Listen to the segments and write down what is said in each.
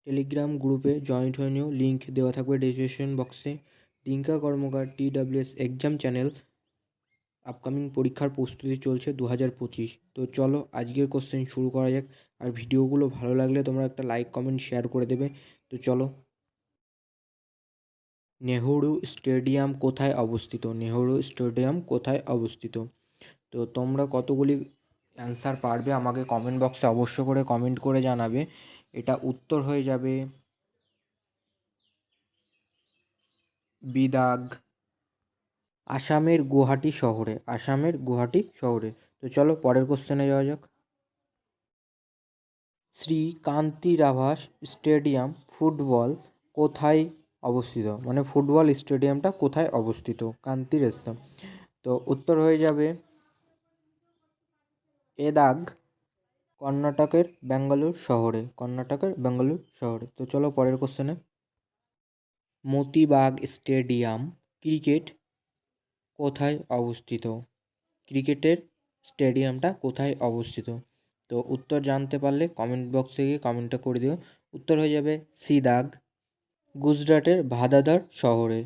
Telegram গ্রুপে joint হয়ে নিও, লিঙ্ক দেওয়া থাকবে ডেসক্রিপশন বক্সে। রিঙ্কা কর্মকার TWS এক্সাম চ্যানেল, আপকামিং পরীক্ষার প্রস্তুতি চলছে 2025। তো চলো আজকের কোশ্চেন শুরু করা যাক। আর ভিডিওগুলো ভালো লাগলে তোমরা একটা লাইক কমেন্ট শেয়ার করে দেবে। তো চলো, নেহরু স্টেডিয়াম কোথায় অবস্থিত? নেহরু স্টেডিয়াম কোথায় অবস্থিত? তো তোমরা কতগুলি অ্যান্সার পারবে আমাকে কমেন্ট বক্সে অবশ্য করে কমেন্ট করে জানাবে। এটা উত্তর হয়ে যাবে বিদাগ, আসামের গুয়াহাটি শহরে। আসামের গুয়াহাটি শহরে। তো চলো পরের কোশ্চেনে যাওয়া যাক। শ্রী কান্তিরাভাস স্টেডিয়াম ফুটবল কোথায় অবস্থিত? মানে ফুটবল স্টেডিয়ামটা কোথায় অবস্থিত? কান্তির স্টেডিয়াম। তো উত্তর হয়ে যাবে এদাগ, কর্ণাটকের ব্যাঙ্গালোর শহরে। কর্ণাটকের ব্যাঙ্গালোর শহরে। তো চলো পরের কোশ্চেনে। মতিবাগ স্টেডিয়াম ক্রিকেট কোথায় অবস্থিত? ক্রিকেটের স্টেডিয়ামটা কোথায় অবস্থিত? তো উত্তর জানতে পারলে কমেন্ট বক্সে গিয়ে কমেন্টটা করে দিও। উত্তর হয়ে যাবে সিদাগ, গুজরাটের ভাদাদার শহরে।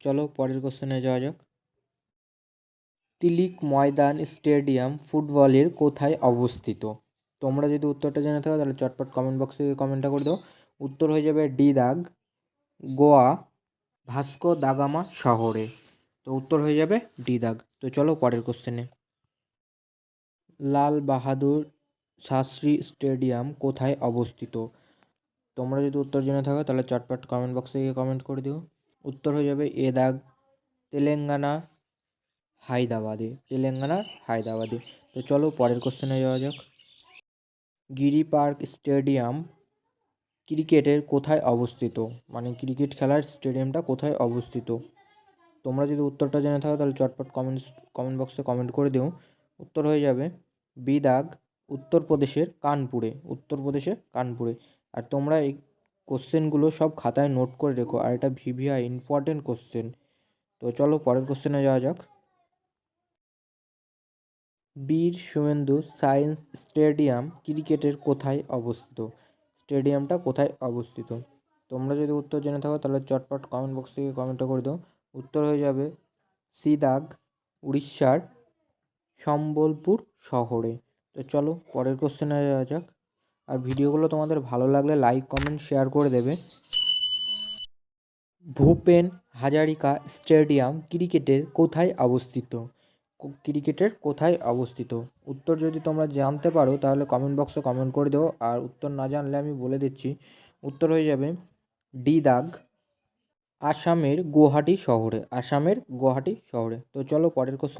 চলো পরের কোশ্চেনে যাওয়া যাক। তিলিক ময়দান স্টেডিয়াম ফুটবলের কোথায় অবস্থিত? তোমরা যদি উত্তরটা জেনে থাকো তাহলে চটপট কমেন্ট বক্সে কমেন্টটা করে দাও। উত্তর হয়ে যাবে ডি দাগ, গোয়া ভাস্কো দা গামা শহরে। তো উত্তর হয়ে যাবে ডি দাগ। তো চলো পরের কোশ্চেনে। লাল বাহাদুর শাস্ত্রী স্টেডিয়াম কোথায় অবস্থিত? তোমরা যদি উত্তর জেনে থাকো তাহলে চটপট কমেন্ট বক্সে গিয়ে কমেন্ট করে দিও। উত্তর হয়ে যাবে এ দাগ, তেলেঙ্গানা হায়দ্রাবাদে। তেলেঙ্গানার হায়দ্রাবাদে। তো চলো পরের কোশ্চেনে যাওয়া যাক। গিরি পার্ক স্টেডিয়াম ক্রিকেটের কোথায় অবস্থিত? মানে ক্রিকেট খেলার স্টেডিয়ামটা কোথায় অবস্থিত? তোমরা যদি উত্তরটা জেনে থাকো তাহলে চটপট কমেন্ট বক্সে কমেন্ট করে দিও। উত্তর হয়ে যাবে বিদাগ, উত্তরপ্রদেশের কানপুরে। উত্তরপ্রদেশের কানপুরে। আর তোমরা এই কোশ্চেনগুলো সব খাতায় নোট করে রেখো, আর এটা ভিভিআই ইম্পর্টেন্ট কোশ্চেন। তো চলো পরের কোশ্চেনে যাওয়া যাক। বীর শুভেন্দু সায়েন্স স্টেডিয়াম ক্রিকেটের কোথায় অবস্থিত? স্টেডিয়ামটা কোথায় অবস্থিত? তোমরা যদি উত্তর জেনে থাকো তাহলে চটপট কমেন্ট বক্সে গিয়ে কমেন্টটা করে দাও। উত্তর হয়ে যাবে সিদাগ, উড়িষ্যার সম্বলপুর শহরে। তো চলো পরের কোশ্চেনে যাওয়া যাক। আর ভিডিওগুলো তোমাদের ভালো লাগলে লাইক কমেন্ট শেয়ার করে দেবে। ভূপেন হাজারিকা স্টেডিয়াম ক্রিকেটের কোথায় অবস্থিত? ক্রিকেটের কোথায় অবস্থিত? উত্তর যদি তোমরা জানতে পারো তাহলে কমেন্ট বক্সে কমেন্ট করে দেবো, আর উত্তর না জানলে আমি বলে দিচ্ছি। উত্তর হয়ে যাবে ডি দাগ, আসামের গুয়াহাটি শহরে। আসামের গুয়াহাটি শহরে। তো চলো পরের কোশ্চেন।